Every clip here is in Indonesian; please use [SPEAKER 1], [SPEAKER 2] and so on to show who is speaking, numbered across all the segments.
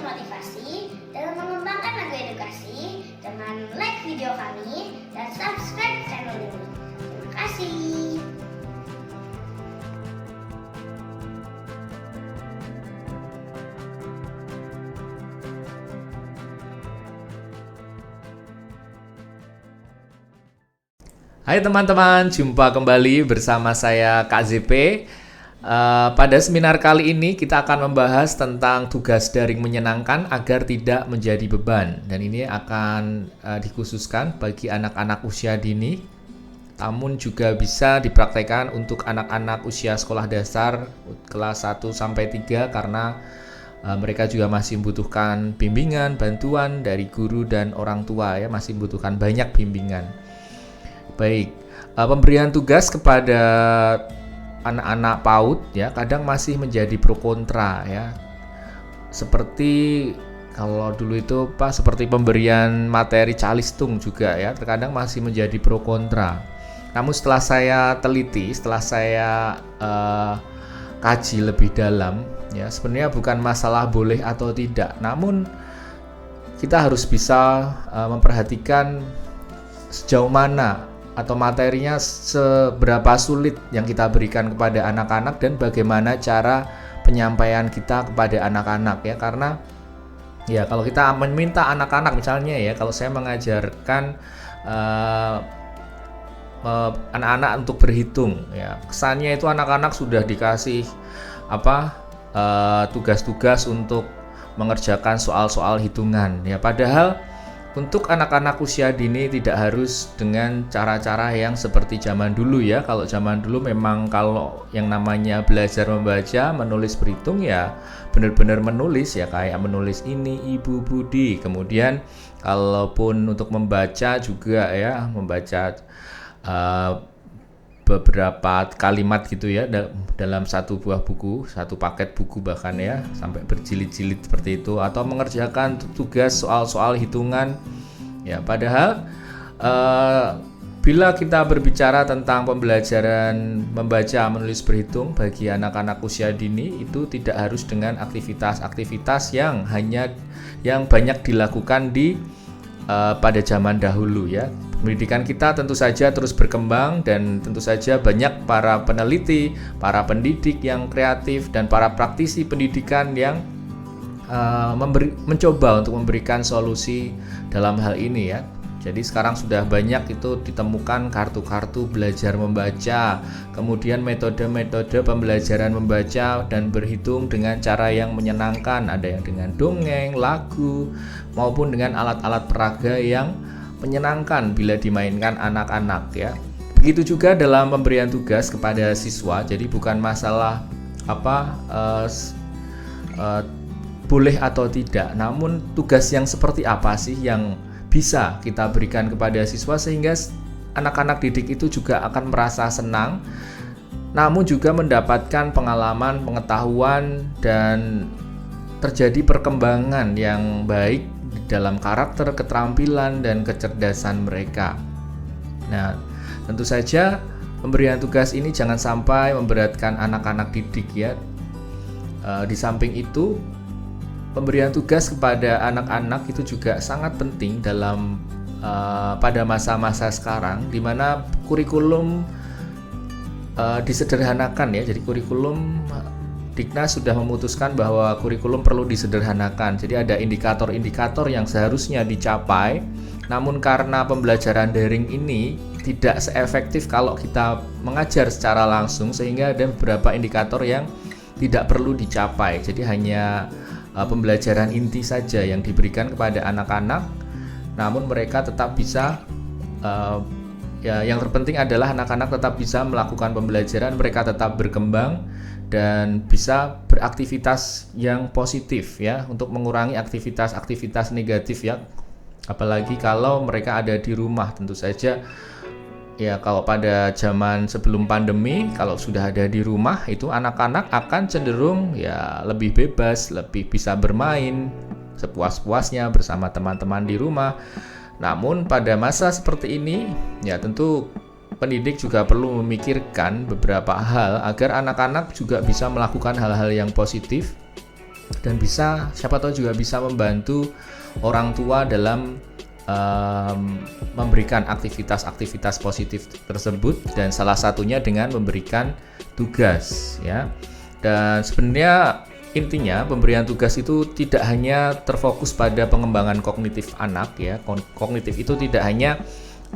[SPEAKER 1] termotivasi dalam mengembangkan lagu edukasi dengan like video kami dan subscribe channel ini. Terima kasih.
[SPEAKER 2] Hai teman-teman, jumpa kembali bersama saya Kak ZP. Pada seminar kali ini kita akan membahas tentang tugas daring menyenangkan agar tidak menjadi beban. Dan ini akan dikhususkan bagi anak-anak usia dini, namun juga bisa dipraktekkan untuk anak-anak usia sekolah dasar kelas 1-3 karena mereka juga masih membutuhkan bimbingan, bantuan dari guru dan orang tua ya, masih membutuhkan banyak bimbingan. Baik, pemberian tugas kepada anak-anak PAUD ya kadang masih menjadi pro kontra ya. Seperti kalau dulu itu seperti pemberian materi calistung juga ya, terkadang masih menjadi pro kontra. Namun setelah saya teliti, setelah saya kaji lebih dalam ya, sebenarnya bukan masalah boleh atau tidak, namun kita harus bisa memperhatikan sejauh mana atau materinya seberapa sulit yang kita berikan kepada anak-anak dan bagaimana cara penyampaian kita kepada anak-anak ya. Karena ya kalau kita meminta anak-anak misalnya ya, kalau saya mengajarkan anak-anak untuk berhitung ya, kesannya itu anak-anak sudah dikasih tugas-tugas untuk mengerjakan soal-soal hitungan ya, padahal untuk anak-anak usia dini tidak harus dengan cara-cara yang seperti zaman dulu ya. Kalau zaman dulu memang kalau yang namanya belajar membaca, menulis, berhitung ya benar-benar menulis ya, kayak menulis ini Ibu Budi. Kemudian kalaupun untuk membaca juga ya, membaca beberapa kalimat gitu ya dalam satu buah buku, satu paket buku bahkan ya, sampai berjilid-jilid seperti itu, atau mengerjakan tugas soal-soal hitungan ya. Padahal bila kita berbicara tentang pembelajaran membaca, menulis, berhitung bagi anak-anak usia dini, itu tidak harus dengan aktivitas-aktivitas yang banyak dilakukan pada zaman dahulu ya. Pendidikan kita tentu saja terus berkembang dan tentu saja banyak para peneliti, para pendidik yang kreatif dan para praktisi pendidikan yang mencoba untuk memberikan solusi dalam hal ini ya. Jadi sekarang sudah banyak itu ditemukan kartu-kartu belajar membaca, kemudian metode-metode pembelajaran membaca dan berhitung dengan cara yang menyenangkan, ada yang dengan dongeng, lagu, maupun dengan alat-alat peraga yang menyenangkan bila dimainkan anak-anak ya. Begitu juga dalam pemberian tugas kepada siswa, jadi bukan masalah boleh atau tidak, namun tugas yang seperti apa sih yang bisa kita berikan kepada siswa sehingga anak-anak didik itu juga akan merasa senang, namun juga mendapatkan pengalaman, pengetahuan, dan terjadi perkembangan yang baik dalam karakter, keterampilan, dan kecerdasan mereka. Nah, tentu saja pemberian tugas ini jangan sampai memberatkan anak-anak didik ya. Di samping itu, pemberian tugas kepada anak-anak itu juga sangat penting dalam pada masa-masa sekarang, di mana kurikulum disederhanakan ya. Jadi kurikulum Diknas sudah memutuskan bahwa kurikulum perlu disederhanakan. Jadi ada indikator-indikator yang seharusnya dicapai, namun karena pembelajaran daring ini tidak seefektif kalau kita mengajar secara langsung, sehingga ada beberapa indikator yang tidak perlu dicapai. Jadi hanya pembelajaran inti saja yang diberikan kepada anak-anak, namun mereka tetap bisa yang terpenting adalah anak-anak tetap bisa melakukan pembelajaran, mereka tetap berkembang dan bisa beraktivitas yang positif ya, untuk mengurangi aktivitas-aktivitas negatif ya. Apalagi kalau mereka ada di rumah, tentu saja ya. Kalau pada zaman sebelum pandemi, kalau sudah ada di rumah, itu anak-anak akan cenderung ya lebih bebas, lebih bisa bermain sepuas-puasnya bersama teman-teman di rumah. Namun pada masa seperti ini ya, tentu pendidik juga perlu memikirkan beberapa hal agar anak-anak juga bisa melakukan hal-hal yang positif dan siapa tahu juga bisa membantu orang tua dalam memberikan aktivitas-aktivitas positif tersebut, dan salah satunya dengan memberikan tugas ya. Dan sebenarnya intinya pemberian tugas itu tidak hanya terfokus pada pengembangan kognitif anak ya. Kognitif itu tidak hanya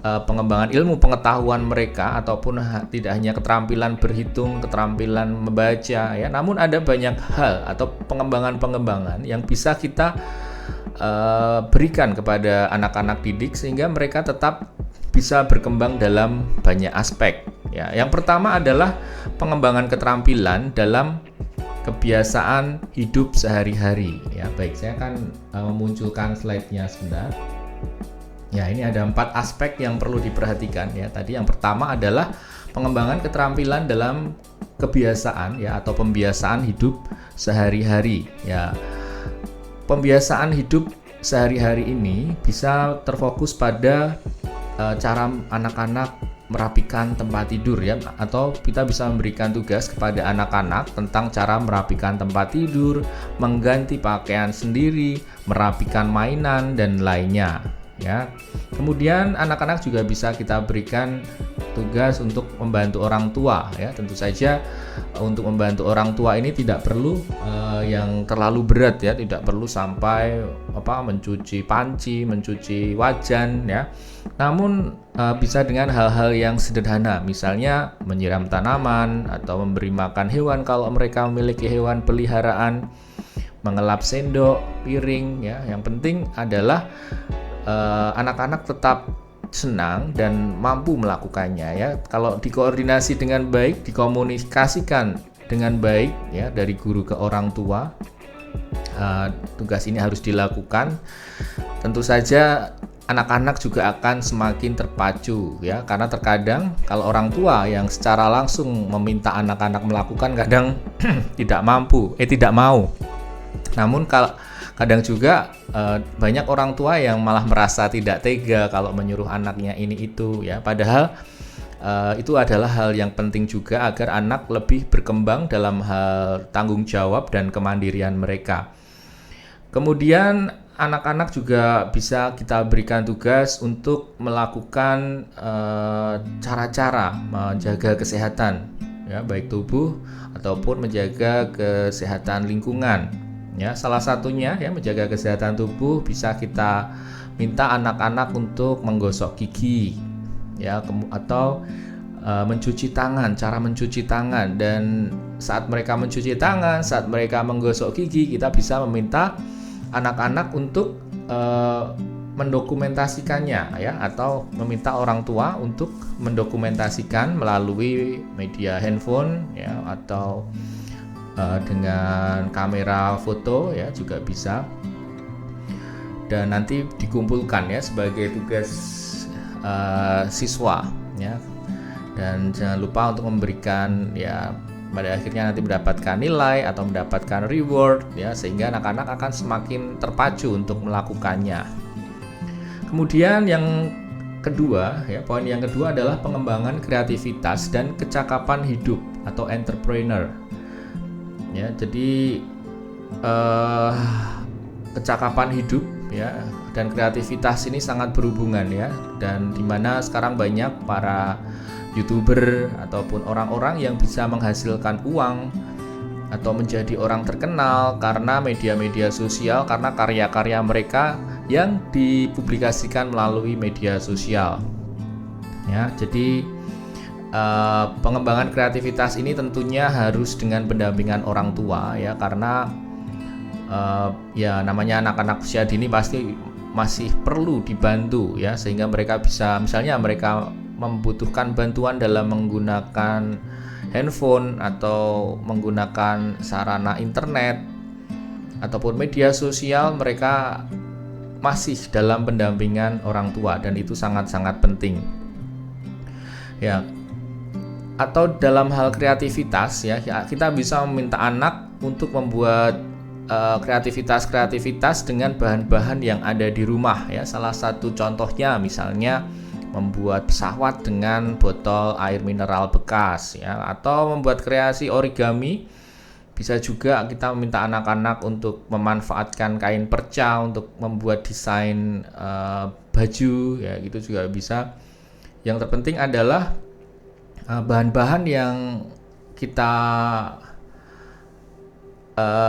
[SPEAKER 2] pengembangan ilmu pengetahuan mereka ataupun tidak hanya keterampilan berhitung, keterampilan membaca ya, namun ada banyak hal atau pengembangan yang bisa kita berikan kepada anak-anak didik sehingga mereka tetap bisa berkembang dalam banyak aspek ya. Yang pertama adalah pengembangan keterampilan dalam kebiasaan hidup sehari-hari ya. Baik, saya akan memunculkan slide-nya sebentar. Ya, ini ada 4 aspek yang perlu diperhatikan ya. Tadi yang pertama adalah pengembangan keterampilan dalam kebiasaan ya, atau pembiasaan hidup sehari-hari ya. Pembiasaan hidup sehari-hari ini bisa terfokus pada cara anak-anak merapikan tempat tidur ya, atau kita bisa memberikan tugas kepada anak-anak tentang cara merapikan tempat tidur, mengganti pakaian sendiri, merapikan mainan dan lainnya ya. Kemudian anak-anak juga bisa kita berikan tugas untuk membantu orang tua ya. Tentu saja untuk membantu orang tua ini tidak perlu yang terlalu berat ya, tidak perlu sampai mencuci panci, mencuci wajan ya. Namun bisa dengan hal-hal yang sederhana, misalnya menyiram tanaman atau memberi makan hewan kalau mereka memiliki hewan peliharaan, mengelap sendok, piring ya. Yang penting adalah anak-anak tetap senang dan mampu melakukannya ya. Kalau dikoordinasi dengan baik, dikomunikasikan dengan baik ya dari guru ke orang tua, tugas ini harus dilakukan. Tentu saja anak-anak juga akan semakin terpacu ya, karena terkadang kalau orang tua yang secara langsung meminta anak-anak melakukan kadang tidak mau. Namun kadang juga banyak orang tua yang malah merasa tidak tega kalau menyuruh anaknya ini itu ya. Padahal itu adalah hal yang penting juga agar anak lebih berkembang dalam hal tanggung jawab dan kemandirian mereka. Kemudian anak-anak juga bisa kita berikan tugas untuk melakukan cara-cara menjaga kesehatan ya, baik tubuh ataupun menjaga kesehatan lingkungan. Ya, salah satunya ya, menjaga kesehatan tubuh bisa kita minta anak-anak untuk menggosok gigi ya, atau mencuci tangan, cara mencuci tangan. Dan saat mereka mencuci tangan, saat mereka menggosok gigi, kita bisa meminta anak-anak untuk mendokumentasikannya ya, atau meminta orang tua untuk mendokumentasikan melalui media handphone ya, atau dengan kamera foto ya juga bisa, dan nanti dikumpulkan ya sebagai tugas siswa ya. Dan jangan lupa untuk memberikan ya, pada akhirnya nanti mendapatkan nilai atau mendapatkan reward ya, sehingga anak-anak akan semakin terpacu untuk melakukannya. Kemudian yang kedua ya, poin yang kedua adalah pengembangan kreativitas dan kecakapan hidup atau entrepreneur. Ya, jadi kecakapan hidup ya dan kreativitas ini sangat berhubungan ya, dan dimana sekarang banyak para YouTuber ataupun orang-orang yang bisa menghasilkan uang atau menjadi orang terkenal karena media-media sosial, karena karya-karya mereka yang dipublikasikan melalui media sosial. Ya, jadi pengembangan kreativitas ini tentunya harus dengan pendampingan orang tua ya, karena ya namanya anak-anak usia dini pasti masih perlu dibantu ya, sehingga mereka bisa, misalnya mereka membutuhkan bantuan dalam menggunakan handphone atau menggunakan sarana internet ataupun media sosial, mereka masih dalam pendampingan orang tua, dan itu sangat-sangat penting ya. Atau dalam hal kreativitas ya, kita bisa meminta anak untuk membuat kreativitas dengan bahan-bahan yang ada di rumah ya. Salah satu contohnya misalnya membuat pesawat dengan botol air mineral bekas ya, atau membuat kreasi origami Bisa juga kita meminta anak-anak untuk memanfaatkan kain perca untuk membuat desain baju, ya gitu juga bisa. Yang terpenting adalah bahan-bahan yang kita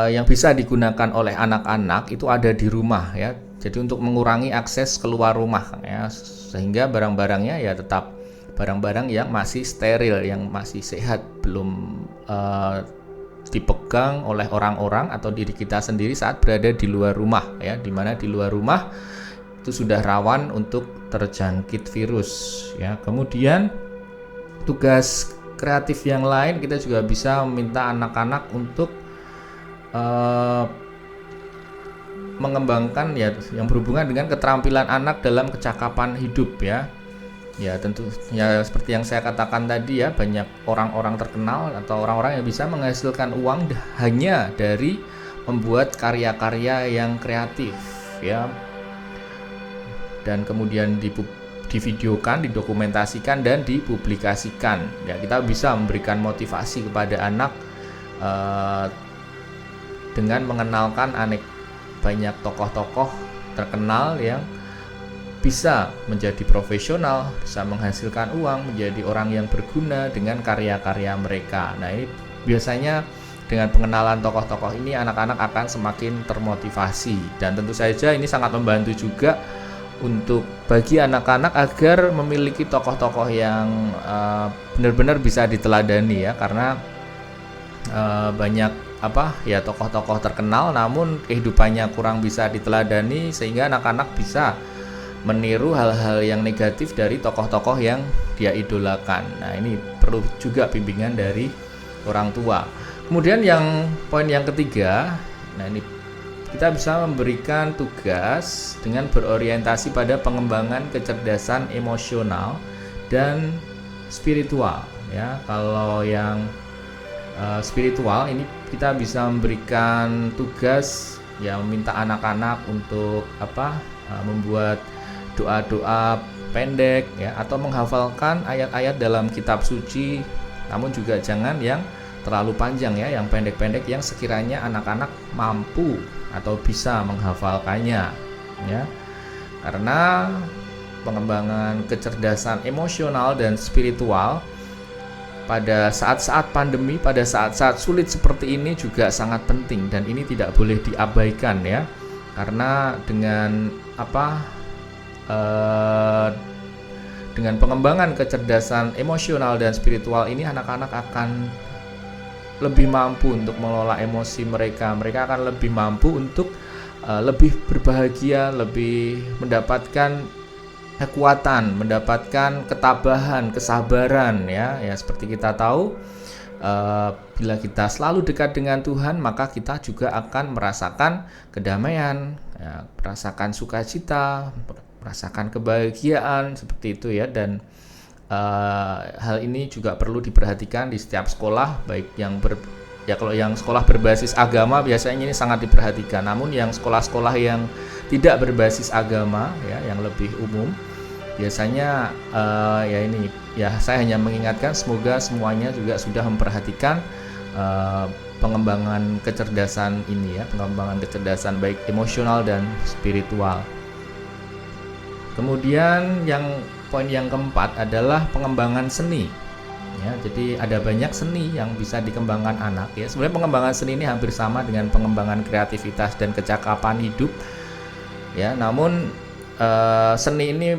[SPEAKER 2] yang bisa digunakan oleh anak-anak itu ada di rumah ya. Jadi untuk mengurangi akses keluar rumah ya, sehingga barang-barangnya ya tetap barang-barang yang masih steril, yang masih sehat, belum dipegang oleh orang-orang atau diri kita sendiri saat berada di luar rumah ya, dimana di luar rumah itu sudah rawan untuk terjangkit virus ya. Kemudian tugas kreatif yang lain, kita juga bisa meminta anak-anak untuk mengembangkan ya yang berhubungan dengan keterampilan anak dalam kecakapan hidup ya. Ya tentu ya seperti yang saya katakan tadi ya, banyak orang-orang terkenal atau orang-orang yang bisa menghasilkan uang hanya dari membuat karya-karya yang kreatif ya, dan kemudian divideokan, didokumentasikan dan dipublikasikan ya. Kita bisa memberikan motivasi kepada anak dengan mengenalkan banyak tokoh-tokoh terkenal yang bisa menjadi profesional, bisa menghasilkan uang, menjadi orang yang berguna dengan karya-karya mereka. Nah, ini biasanya dengan pengenalan tokoh-tokoh ini anak-anak akan semakin termotivasi, dan tentu saja ini sangat membantu juga untuk bagi anak-anak agar memiliki tokoh-tokoh yang benar-benar bisa diteladani ya, karena banyak tokoh-tokoh terkenal namun kehidupannya kurang bisa diteladani, sehingga anak-anak bisa meniru hal-hal yang negatif dari tokoh-tokoh yang dia idolakan. Nah, ini perlu juga bimbingan dari orang tua. Kemudian poin yang ketiga, nah ini kita bisa memberikan tugas dengan berorientasi pada pengembangan kecerdasan emosional dan spiritual ya. Kalau yang spiritual ini kita bisa memberikan tugas ya, meminta anak-anak untuk membuat doa-doa pendek ya, atau menghafalkan ayat-ayat dalam kitab suci, namun juga jangan yang terlalu panjang ya, yang pendek-pendek yang sekiranya anak-anak mampu atau bisa menghafalkannya ya. Karena pengembangan kecerdasan emosional dan spiritual pada saat-saat pandemi, pada saat-saat sulit seperti ini juga sangat penting, dan ini tidak boleh diabaikan ya. Karena dengan dengan pengembangan kecerdasan emosional dan spiritual ini, anak-anak akan lebih mampu untuk mengelola emosi mereka. Mereka akan lebih mampu untuk lebih berbahagia, lebih mendapatkan kekuatan, mendapatkan ketabahan, kesabaran ya. Ya seperti kita tahu, bila kita selalu dekat dengan Tuhan, maka kita juga akan merasakan kedamaian, ya, merasakan sukacita, merasakan kebahagiaan seperti itu ya. Dan hal ini juga perlu diperhatikan di setiap sekolah, baik yang kalau yang sekolah berbasis agama biasanya ini sangat diperhatikan. Namun yang sekolah-sekolah yang tidak berbasis agama ya, yang lebih umum, biasanya saya hanya mengingatkan, semoga semuanya juga sudah memperhatikan pengembangan kecerdasan ini ya, pengembangan kecerdasan baik emosional dan spiritual. Kemudian poin yang keempat adalah pengembangan seni ya. Jadi ada banyak seni yang bisa dikembangkan anak ya. Sebenarnya pengembangan seni ini hampir sama dengan pengembangan kreativitas dan kecakapan hidup ya. Namun seni ini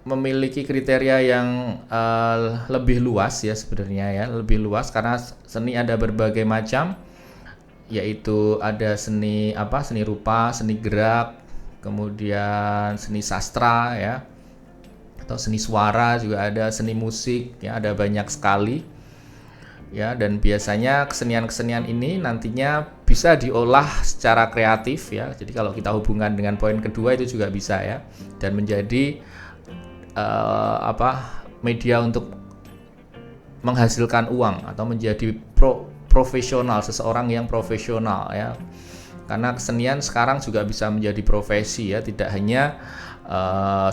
[SPEAKER 2] memiliki kriteria yang lebih luas ya sebenarnya ya, lebih luas, karena seni ada berbagai macam, yaitu ada seni rupa, seni gerak, kemudian seni sastra ya, atau seni suara juga ada, seni musik ya, ada banyak sekali ya. Dan biasanya kesenian-kesenian ini nantinya bisa diolah secara kreatif ya. Jadi kalau kita hubungkan dengan poin kedua itu juga bisa ya, dan menjadi media untuk menghasilkan uang atau menjadi profesional, seseorang yang profesional ya. Karena kesenian sekarang juga bisa menjadi profesi ya, tidak hanya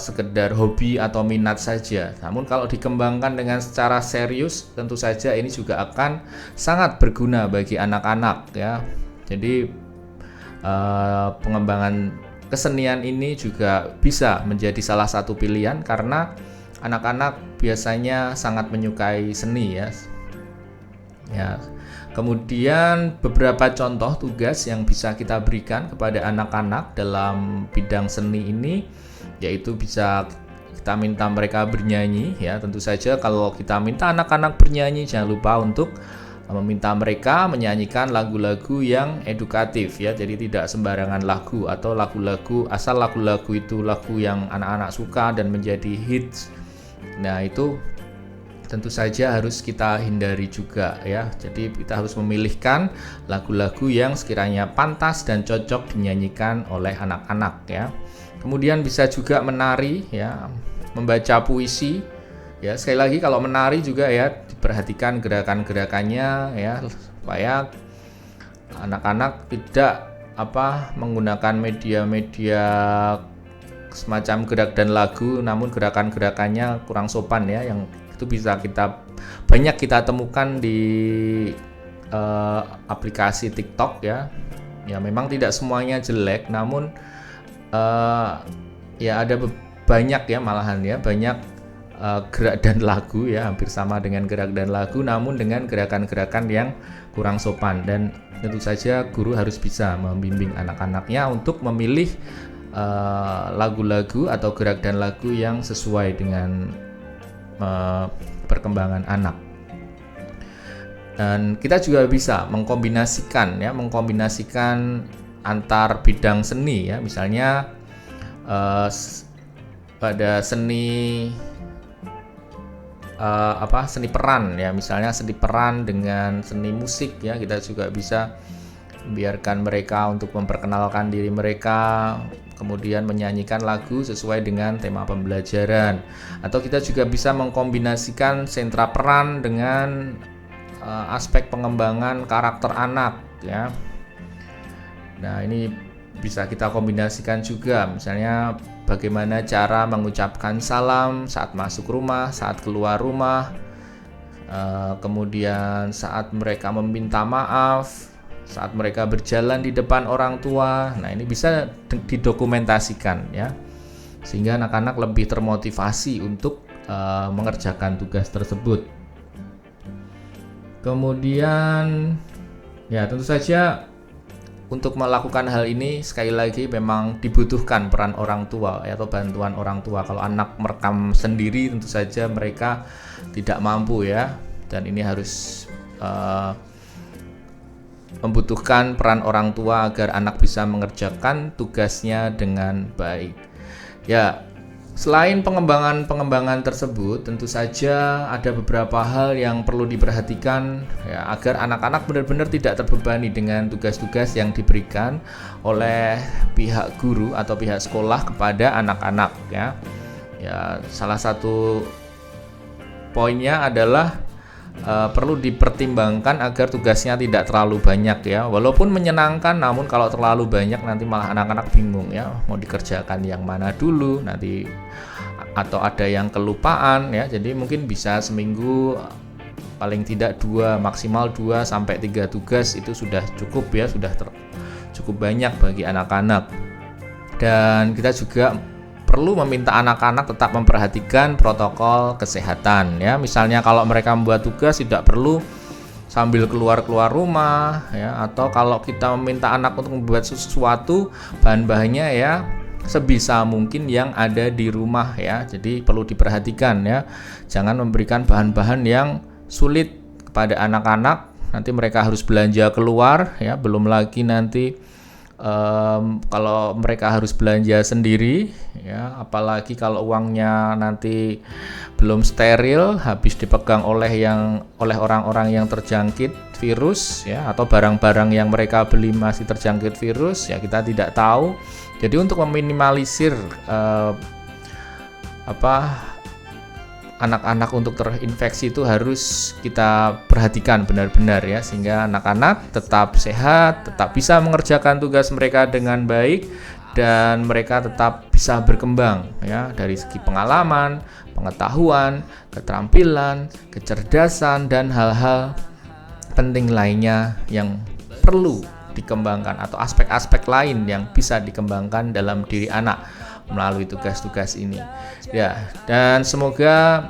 [SPEAKER 2] sekedar hobi atau minat saja. Namun kalau dikembangkan dengan secara serius, tentu saja ini juga akan sangat berguna bagi anak-anak ya. Jadi pengembangan kesenian ini juga bisa menjadi salah satu pilihan karena anak-anak biasanya sangat menyukai seni ya. Ya. Kemudian beberapa contoh tugas yang bisa kita berikan kepada anak-anak dalam bidang seni ini, yaitu bisa kita minta mereka bernyanyi ya. Tentu saja kalau kita minta anak-anak bernyanyi, jangan lupa untuk meminta mereka menyanyikan lagu-lagu yang edukatif ya. Jadi tidak sembarangan lagu atau lagu-lagu asal lagu-lagu itu lagu yang anak-anak suka dan menjadi hits. Nah, itu tentu saja harus kita hindari juga ya. Jadi kita harus memilihkan lagu-lagu yang sekiranya pantas dan cocok dinyanyikan oleh anak-anak ya. Kemudian bisa juga menari ya, membaca puisi ya. Sekali lagi kalau menari juga ya diperhatikan gerakan-gerakannya ya, supaya anak-anak tidak menggunakan media-media semacam gerak dan lagu namun gerakan-gerakannya kurang sopan ya, yang itu bisa banyak kita temukan di aplikasi TikTok ya. Ya memang tidak semuanya jelek, namun ya ada banyak ya, malahan ya banyak gerak dan lagu ya, hampir sama dengan gerak dan lagu namun dengan gerakan-gerakan yang kurang sopan. Dan tentu saja guru harus bisa membimbing anak-anaknya untuk memilih lagu-lagu atau gerak dan lagu yang sesuai dengan perkembangan anak. Dan kita juga bisa mengkombinasikan antar bidang seni ya. Misalnya pada seni seni peran ya, misalnya seni peran dengan seni musik ya, kita juga bisa biarkan mereka untuk memperkenalkan diri mereka, kemudian menyanyikan lagu sesuai dengan tema pembelajaran. Atau kita juga bisa mengkombinasikan sentra peran dengan aspek pengembangan karakter anak ya. Nah, ini bisa kita kombinasikan juga, misalnya bagaimana cara mengucapkan salam saat masuk rumah, saat keluar rumah, kemudian saat mereka meminta maaf, saat mereka berjalan di depan orang tua. Nah, ini bisa didokumentasikan ya, sehingga anak-anak lebih termotivasi untuk mengerjakan tugas tersebut. Kemudian ya tentu saja untuk melakukan hal ini sekali lagi memang dibutuhkan peran orang tua atau bantuan orang tua. Kalau anak merekam sendiri tentu saja mereka tidak mampu ya, dan ini harus membutuhkan peran orang tua agar anak bisa mengerjakan tugasnya dengan baik. Ya, selain pengembangan tersebut, tentu saja ada beberapa hal yang perlu diperhatikan ya, agar anak-anak benar-benar tidak terbebani dengan tugas-tugas yang diberikan oleh pihak guru atau pihak sekolah kepada anak-anak ya. Ya, salah satu poinnya adalah perlu dipertimbangkan agar tugasnya tidak terlalu banyak ya. Walaupun menyenangkan, namun kalau terlalu banyak nanti malah anak-anak bingung ya, mau dikerjakan yang mana dulu nanti, atau ada yang kelupaan ya. Jadi mungkin bisa seminggu paling tidak 2, maksimal 2 sampai 3 tugas itu sudah cukup ya, sudah cukup banyak bagi anak-anak. Dan kita juga perlu meminta anak-anak tetap memperhatikan protokol kesehatan ya. Misalnya kalau mereka membuat tugas tidak perlu sambil keluar rumah ya, atau kalau kita meminta anak untuk membuat sesuatu, bahan-bahannya ya sebisa mungkin yang ada di rumah ya. Jadi perlu diperhatikan ya, jangan memberikan bahan-bahan yang sulit kepada anak-anak, nanti mereka harus belanja keluar ya. Belum lagi nanti kalau mereka harus belanja sendiri ya, apalagi kalau uangnya nanti belum steril, habis dipegang oleh orang-orang yang terjangkit virus ya, atau barang-barang yang mereka beli masih terjangkit virus ya, kita tidak tahu. Jadi untuk meminimalisir anak-anak untuk terinfeksi itu harus kita perhatikan benar-benar ya, sehingga anak-anak tetap sehat, tetap bisa mengerjakan tugas mereka dengan baik, dan mereka tetap bisa berkembang ya dari segi pengalaman, pengetahuan, keterampilan, kecerdasan dan hal-hal penting lainnya yang perlu dikembangkan atau aspek-aspek lain yang bisa dikembangkan dalam diri anak melalui tugas-tugas ini. Ya, dan semoga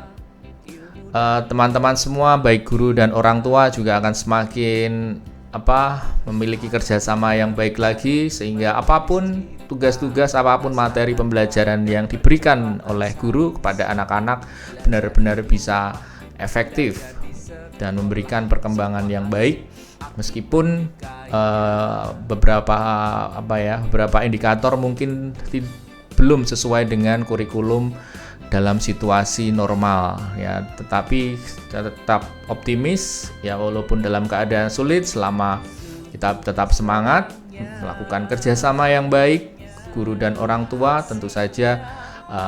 [SPEAKER 2] teman-teman semua baik guru dan orang tua juga akan semakin memiliki kerjasama yang baik lagi, sehingga apapun tugas-tugas, apapun materi pembelajaran yang diberikan oleh guru kepada anak-anak benar-benar bisa efektif dan memberikan perkembangan yang baik, meskipun beberapa indikator mungkin belum sesuai dengan kurikulum dalam situasi normal ya, tetapi tetap optimis ya, walaupun dalam keadaan sulit, selama kita tetap semangat melakukan kerjasama yang baik guru dan orang tua, tentu saja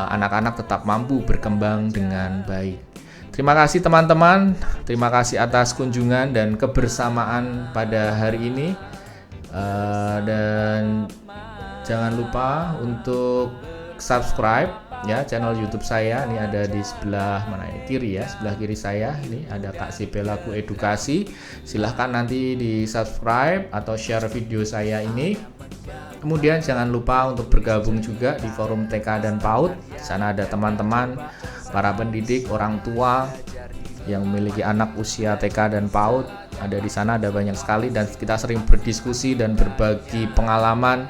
[SPEAKER 2] anak-anak tetap mampu berkembang dengan baik. Terima kasih teman-teman, terima kasih atas kunjungan dan kebersamaan pada hari ini, dan jangan lupa untuk subscribe ya channel YouTube saya. Ini ada di sebelah mana ini, kiri ya, sebelah kiri saya ini ada Kak ZP Laku Edukasi. Silahkan nanti di subscribe atau share video saya ini. Kemudian jangan lupa untuk bergabung juga di forum TK dan PAUD. Di sana ada teman-teman, para pendidik, orang tua yang memiliki anak usia TK dan PAUD. Ada di sana, ada banyak sekali, dan kita sering berdiskusi dan berbagi pengalaman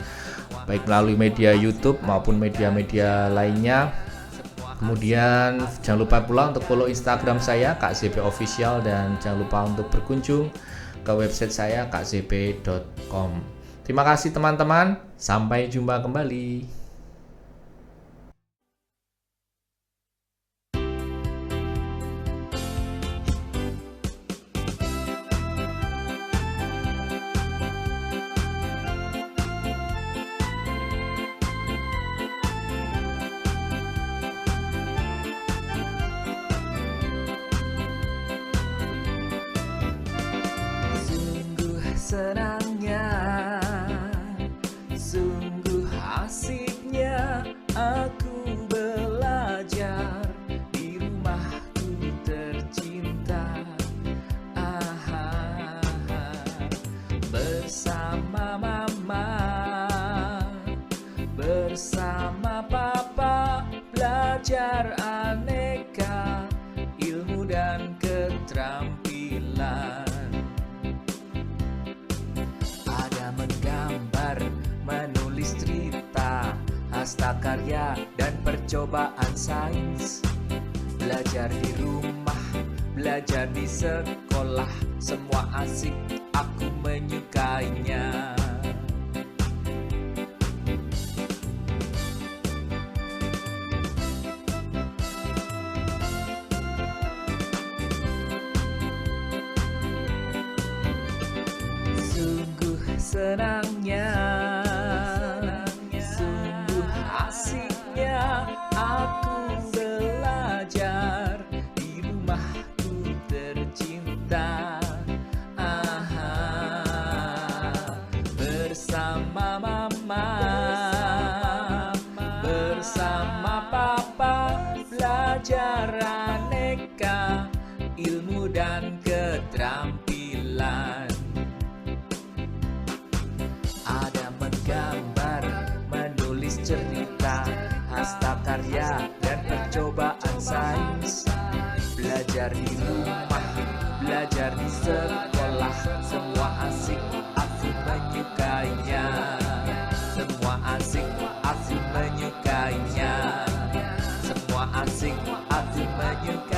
[SPEAKER 2] baik melalui media YouTube maupun media-media lainnya. Kemudian jangan lupa pula untuk follow Instagram saya Kak ZP Official, dan jangan lupa untuk berkunjung ke website saya kakzp.com. Terima kasih teman-teman, sampai jumpa kembali.
[SPEAKER 3] Senangnya, sungguh asiknya aku belajar di rumahku tercinta. Bersama mama, bersama papa, belajar aneka ilmu dan keterampilan. Menulis cerita, hasta-karya dan percobaan sains. Belajar di rumah, belajar di sekolah, semua asik, aku menyukainya. Sungguh senangnya, sungguh asiknya aku belajar di rumahku tercinta. Bersama mama, bersama papa, belajar aneka ilmu dan keterampilan. Gambar, menulis cerita, hasta-karya dan percobaan sains. Belajar di rumah, belajar di sekolah, semua asik, aku menyukainya. Semua asik, aku menyukainya. Semua asik, aku menyukainya.